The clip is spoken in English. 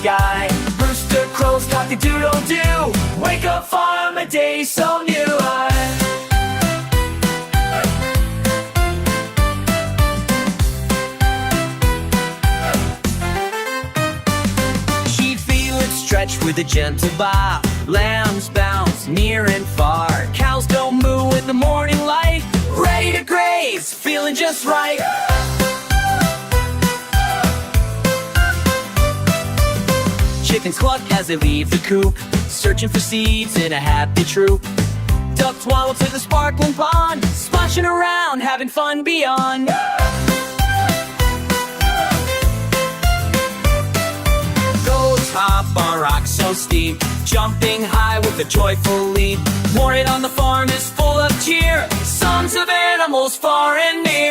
sky. Rooster crows cock-a-doodle-doo. Wake up, farm, a day so new. Stretch with a gentle bob. Lambs bounce near and far. Cows go moo in the morning light. Ready to graze, feeling just right. Chickens cluck as they leave the coop, searching for seeds in a happy troop. Ducks waddle to the sparkling pond, splashing around, having fun beyond. Hop on rocks so steep, jumping high with a joyful leap. Morning on the farm is full of cheer, songs of animals far and near.